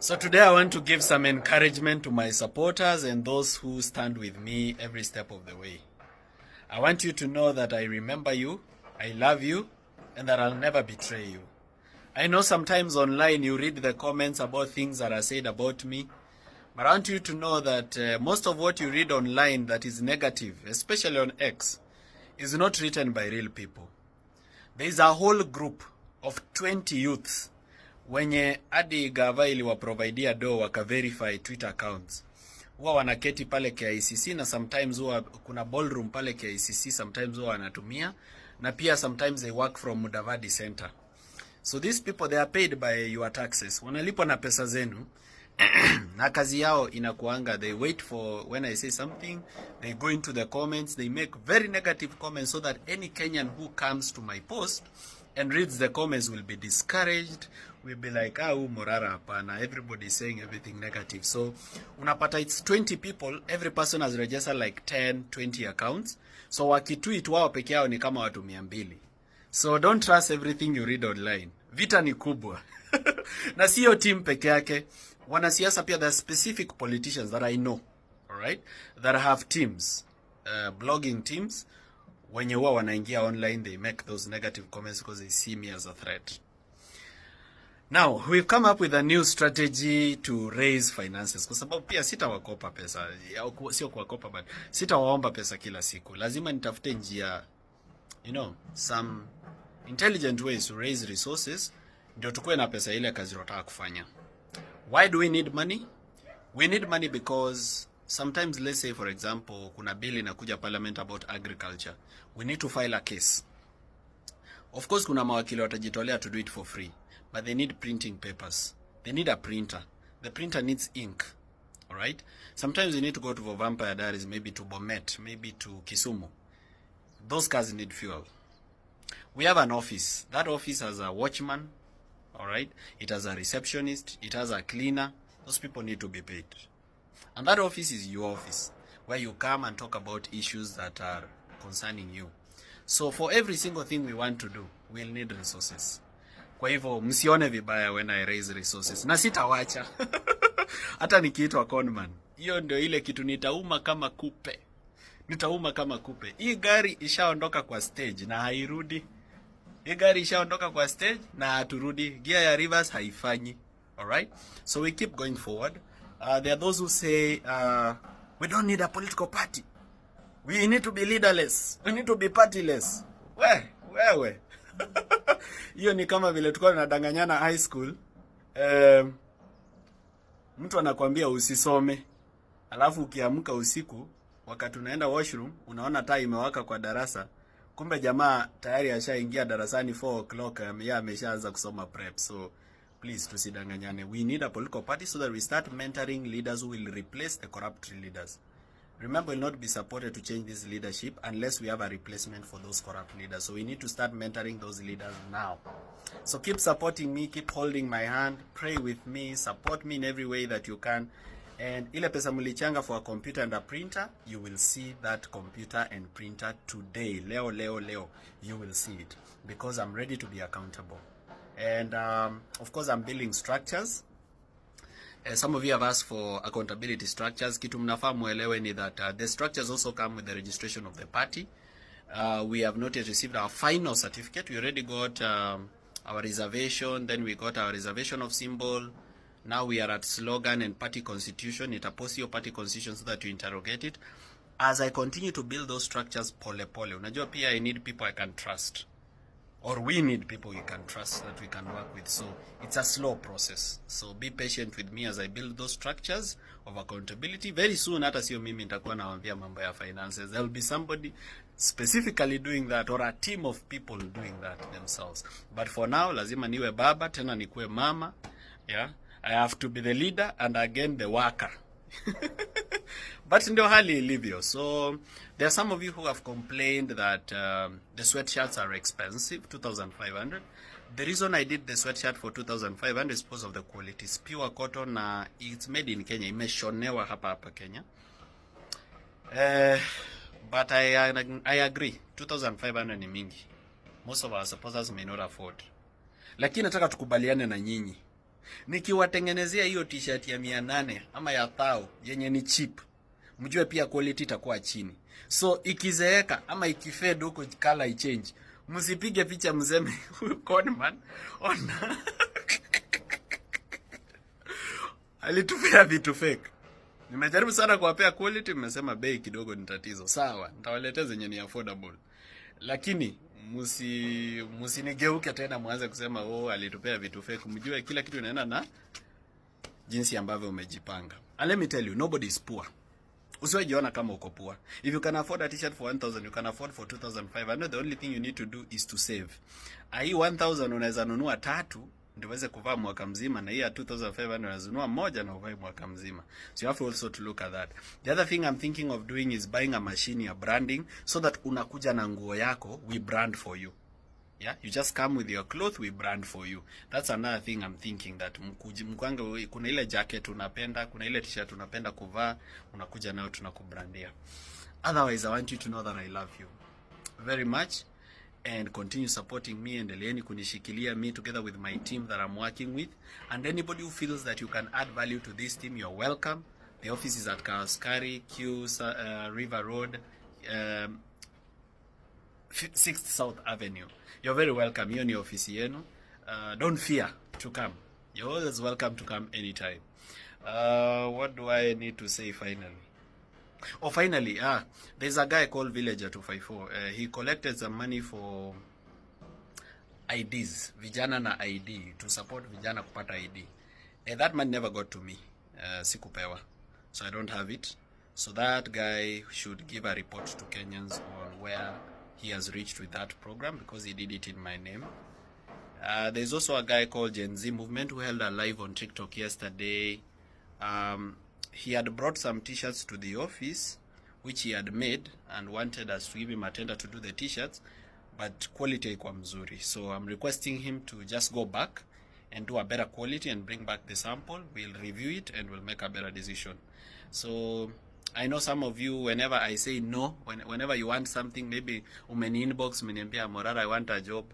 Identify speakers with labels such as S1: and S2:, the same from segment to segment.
S1: So today I want to give some encouragement to my supporters and those who stand with me every step of the way. I want you to know that I remember you, I love you, and that I'll never betray you. I know sometimes online you read the comments about things that are said about me, but I want you to know that most of what you read online that is negative, especially on X, is not written by real people. There is a whole group of 20 youths wenye hadi gava iliwaprovidea waka verify Twitter accounts. Huwa wanaketi pale KICC na sometimes huwa kuna ballroom pale KICC, sometimes huwa wanatumia na pia sometimes they work from Mudavadi Center. So these people, they are paid by your taxes. Wanalipwa na pesa zenu. Na kazi yao inakuanga, they wait for when I say something, they go into the comments, they make very negative comments so that any Kenyan who comes to my post and reads the comments will be discouraged, will be like, Morara hapana, everybody is saying everything negative. So unapata it's 20 people, every person has registered like 10, 20 accounts. So wakitweet wao peke yao ni kama watu 200. So don't trust everything you read online. Vita ni kubwa. Na sio team peke yake. Wanasiasa pia, there are specific politicians that I know, all right, that have teams, blogging teams. When you wanaingia online, they make those negative comments because they see me as a threat. Now, we've come up with a new strategy to raise finances. Kwa sababu pia sitawakopa pesa, sio kuwakopa, but sitawaomba pesa kila siku. Lazima nitafute njia, some intelligent ways to raise resources, ndio tukue na pesa ile kazi tunataka kufanya. Why do we need money? We need money because sometimes, let's say for example, kuna bill inakuja parliament about agriculture. We need to file a case. Of course, kuna mawakili watajitolea to do it for free, but they need printing papers. They need a printer. The printer needs ink. All right? Sometimes you need to go to Vampire Diaries, maybe to Bomet, maybe to Kisumu. Those cars need fuel. We have an office. That office has a watchman. All right? It has a receptionist. It has a cleaner. Those people need to be paid. And that office is your office, where you come and talk about issues that are concerning you. So for every single thing we want to do, we'll need resources. Kwa hivyo, msione vibaya when I raise resources. Na sitawacha. Hata nikiitwa conman. Hiyo ndio ile kitu nitauma kama kupe. Nitauma kama kupe. Hii gari ishaondoka kwa stage na hairudi. Hii gari ishaondoka kwa stage na haturudi. Gear ya reverse haifanyi. Alright? So we keep going forward. There are those who say, we don't need a political party. We need to be leaderless. We need to be partyless. Wewe. Hiyo ni kama vile tulikuwa tunadanganyana high school. Mtu anakuambia usisome. Alafu ukiamka usiku, wakati unaenda washroom, unaona taa imewaka kwa darasa. Kumbe jamaa tayari ashaingia darasani 4 o'clock, yeye ameshaanza kusoma prep. So please, tusidanganyane. We need a political party so that we start mentoring leaders who will replace the corrupt leaders. Remember, we'll not be supported to change this leadership unless we have a replacement for those corrupt leaders. So we need to start mentoring those leaders now. So keep supporting me, keep holding my hand, pray with me, support me in every way that you can. And ile pesa mulichanga for a computer and a printer, you will see that computer and printer today. Leo. You will see it because I'm ready to be accountable. And of course, I'm building structures. Some of you have asked for accountability structures. Kitu mnafaa muelewe ni that the structures also come with the registration of the party. We have not yet received our final certificate. We already got our reservation. Then we got our reservation of symbol. Now we are at slogan and party constitution. Itapost your party constitution so that you interrogate it. As I continue to build those structures pole. Unajua pia I need people I can trust. Or we need people you can trust that we can work with. So it's a slow process. So be patient with me as I build those structures of accountability. Very soon, hata sio mimi nitakuwa nawaambia mambo ya finances. There will be somebody specifically doing that, or a team of people doing that themselves. But for now, lazima niwe baba, tena nikuwe mama. Yeah, I have to be the leader and again the worker. But ndio hali ilivyo. So there are some of you who have complained that the sweatshirts are expensive, 2,500. The reason I did the sweatshirt for 2,500 is because of the quality. It's pure cotton. It's made in Kenya. Imeshonewa hapa Kenya. But I agree. 2,500 ni mingi. Most of our supporters may not afford. Lakini nataka tukubaliane na nyinyi. Nikiwatengenezea hiyo t-shirt ya 800 ama ya 1000 yenye ni cheap, mjue pia quality itakuwa chini. So ikizeeka ama ikifade huko color ichange, msipige picha mseme Conman ona alitupea vitu fake. Nimejaribu sana kuwapea quality, mmesema bei kidogo ni tatizo. Sawa, nitawaletea zenye ni affordable. Lakini msinigeuke tena mwanze kusema oh alitupea vitu fake. Mjue kila kitu inaenda na jinsi ambavyo umejipanga. And let me tell you, nobody is poor. Usiwajiona kama uko poor. If you can afford a t-shirt for 1000, you can afford for 2500. The only thing you need to do is to save. Hii 1000 unaweza nunua 3 ndio uweze kuvaa mwaka mzima, na hii ya 2500 unaweza nunua moja na uvae mwaka mzima. So you have to also to look at that. The other thing I'm thinking of doing is buying a machine ya branding, so that unakuja na nguo yako, we brand for you. Yeah, you just come with your cloth, we brand for you. That's another thing I'm thinking, that mkwange kuna ile jacket unapenda, kuna ile t-shirt unapenda kuvaa, unakuja nayo tunakubrandia. Otherwise, I want you to know that I love you very much and continue supporting me. Endeleeni kunishikilia me together with my team that I'm working with, and anybody who feels that you can add value to this team, you're welcome. The office is at Kawaskari, River Road, 6th South Avenue. You're very welcome. Hiyo ni ofisi yenu. Don't fear to come. You're always welcome to come anytime. What do I need to say finally? Oh, finally, there's a guy called Villager 254. He collected some money for IDs, vijana na ID, to support vijana kupata ID. That money never got to me. Sikupewa. So I don't have it. So that guy should give a report to Kenyans on where he has reached with that program, because he did it in my name. There's also a guy called Gen Z Movement who held a live on TikTok yesterday. He had brought some t-shirts to the office, which he had made, and wanted us to give him a tender to do the t-shirts, but quality haikuwa mzuri. So I'm requesting him to just go back and do a better quality and bring back the sample. We'll review it and we'll make a better decision. So I know some of you, whenever I say no, whenever you want something, maybe umeni inbox, umeniambia Morara, I want a job,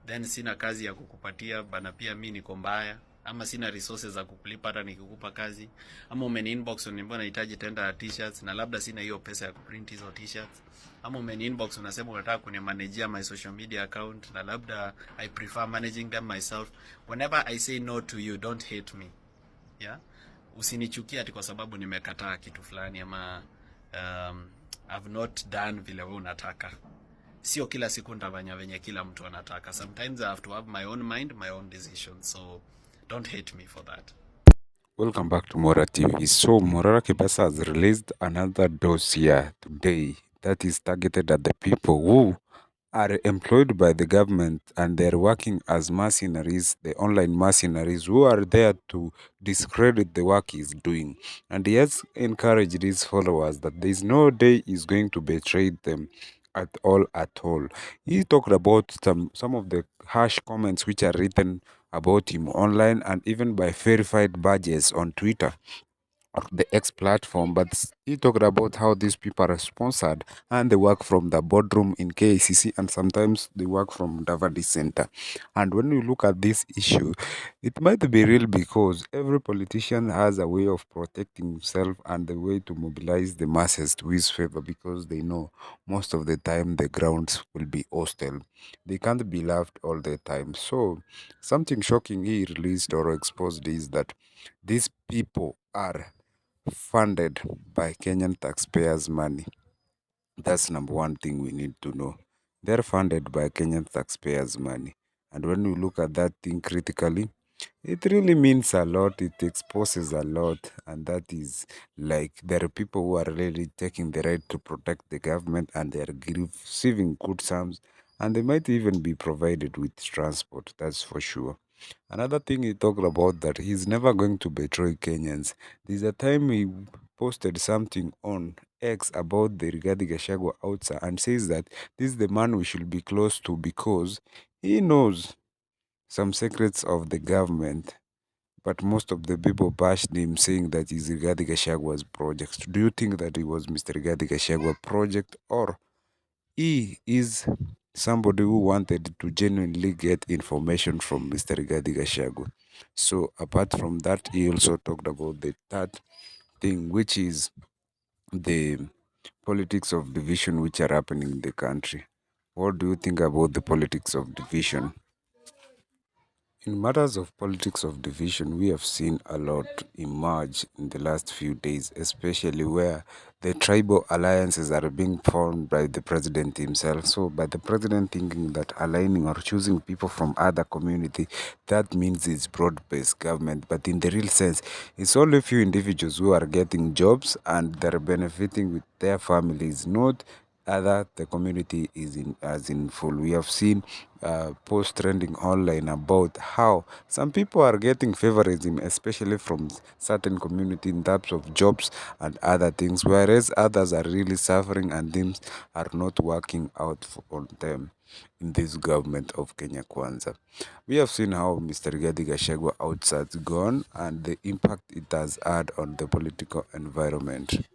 S1: then sina kazi ya kukupatia, bana pia mimi niko mbaya, ama sina resources za kukulipa hata nikikupa kazi, ama umeni inbox unaniambia nahitaji tender ya t-shirts na labda sina hiyo pesa ya kuprint hizo t-shirts, ama umeni inbox unasema unataka kunimanagea my social media account na labda I prefer managing them myself. Whenever I say no to you, don't hate me. Yeah? Usinichukia ati kwa sababu nimekataa kitu fulani, ama I've not done vile wewe unataka. Sio kila siku nitafanya venye kila mtu anataka. Sometimes I have to have my own mind, my own decisions. So don't hate me for that.
S2: Welcome back to Morara TV. So Morara Kebaso has released another dossier today that is targeted at the people who are employed by the government, and they're working as mercenaries, the online mercenaries who are there to discredit the work he's doing. And he has encouraged his followers that there is no day he's going to betray them at all at all. He talked about some of the harsh comments which are written about him online and even by verified badges on Twitter or the X platform, but he talked about how these people are sponsored and they work from the boardroom in KCC, and sometimes they work from Davadi Center. And when you look at this issue, it might be real, because every politician has a way of protecting himself and the way to mobilize the masses to his favor, because they know most of the time the grounds will be hostile. They can't be loved all the time. So something shocking he released or exposed is that these people are funded by Kenyan taxpayers' money. That's number one thing we need to know. They're funded by Kenyan taxpayers' money. And when you look at that thing critically, it really means a lot. It exposes a lot. And that is like there are people who are really taking the right to protect the government, and they are receiving good sums. And they might even be provided with transport. That's for sure. Another thing he talked about, that he's never going to betray Kenyans. There's a time he posted something on X about the Rigathi Gachagua outside, and says that this is the man we should be close to because he knows some secrets of the government. But most of the people bashed him, saying that is Rigathi Gachagua's project. Do you think that it was Mr. Rigathi Gachagua project, or he is somebody who wanted to genuinely get information from Mr. Rigathi Gachagua? So apart from that, he also talked about the third thing, which is the politics of division which are happening in the country. What do you think about the politics of division? In matters of politics of division, we have seen a lot emerge in the last few days, especially where the tribal alliances are being formed by the president himself. So, by the president thinking that aligning or choosing people from other community, that means it's broad-based government. But in the real sense, it's only a few individuals who are getting jobs and they're benefiting with their families, not other the community is in as in full. We have seen post trending online about how some people are getting favoritism, especially from certain community in terms of jobs and other things, whereas others are really suffering and things are not working out on them in this government of Kenya Kwanza. We have seen how Mr. Rigathi Gachagua outside's gone and the impact it has had on the political environment.